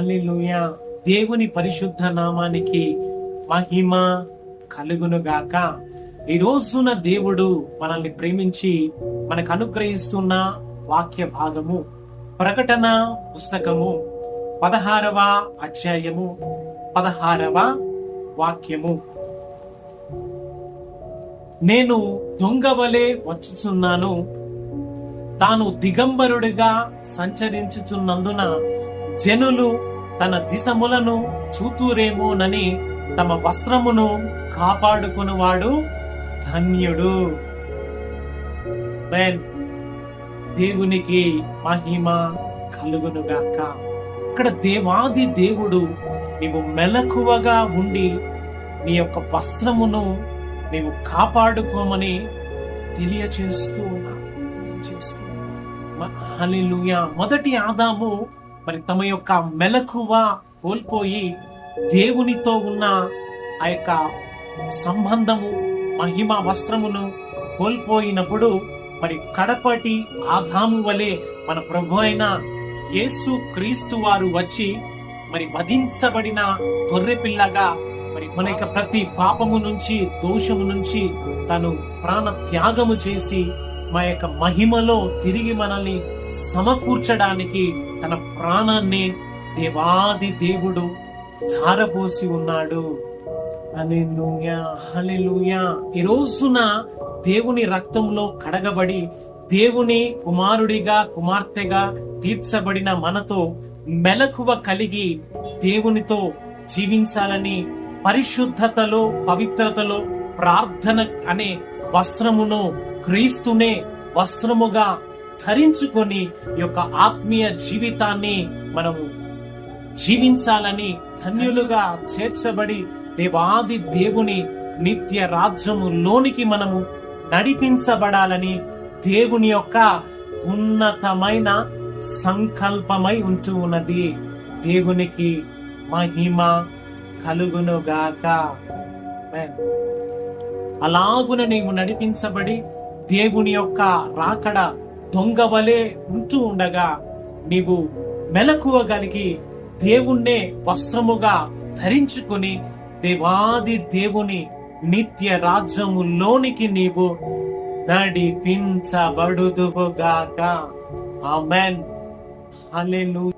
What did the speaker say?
హల్లెలూయా. దేవుని పరిశుద్ధ నామానికి మహిమ కలుగునుగాక. ఈ రోజున దేవుడు మనల్ని ప్రేమించి మనకు అనుగ్రహిస్తున్న వాక్య భాగము ప్రకటన పుస్తకము 16వ అధ్యాయము 16వ వాక్యము. నేను దొంగవలే వచ్చుచున్నాను, తాను దిగంబరుడిగా సంచరించుచున్నందున జనులు తన దిశములను చూతురేమోనని తమ వస్త్రమును కాపాడుకునివాడు ధన్యుడు. దేవునికి మహిమ కలుగునుగాక. ఇక్కడ దేవాది దేవుడు నీవు మెలకువగా ఉండి నీ యొక్క వస్త్రమును నీవు కాపాడుకోమని తెలియచేస్తూ ఉన్నాడు. హల్లెలూయా. మొదటి ఆదాము మరి తమ యొక్క మెలకువ కోల్పోయి దేవునితో ఉన్న ఆ యొక్క సంబంధము మహిమ వస్త్రమును కోల్పోయినప్పుడు మరి కడపటి ఆదాము వలె మన ప్రభు అయిన యేసు క్రీస్తు వారు వచ్చి మరి వధించబడిన గొర్రె పిల్లగా మరి మన యొక్క ప్రతి పాపము నుంచి దోషము నుంచి తను ప్రాణ త్యాగము చేసి మా యొక్క మహిమలో తిరిగి మనల్ని సమకూర్చడానికి తన ప్రాణాన్ని దేవాది దేవుడు ధారపోసి ఉన్నాడు. హల్లెలూయా, హల్లెలూయా. ఈ రోజున దేవుని రక్తంలో కడగబడి దేవుని కుమారుడిగా కుమార్తెగా తీర్చబడిన మనతో మెలకువ కలిగి దేవునితో జీవించాలని పరిశుద్ధతలో పవిత్రతలో ప్రార్థన అనే వస్త్రమును క్రీస్తునే వస్త్రముగా ధరించుకొని యొక్క ఆత్మీయ జీవితాన్ని మనము జీవించాలని ధన్యులుగా చేర్చబడి దేవాది దేవుని నిత్య రాజ్యములోనికి మనము నడిపించబడాలని దేవుని యొక్క ఉన్నతమైన సంకల్పమై ఉంటూ ఉన్నది. దేవునికి మహిమ కలుగునుగాక. అలాగున నీవు నడిపించబడి దేవుని యొక్క రాకడ దొంగవలే ఉంటూ ఉండగా నీవు మెలకువగలిగి దేవుణ్ణే వస్త్రముగా ధరించుకుని దేవాది దేవుని నిత్య రాజ్యములోనికి నీవు నడిపించబడుదువుగాక. ఆమేన్. హల్లెలూయా.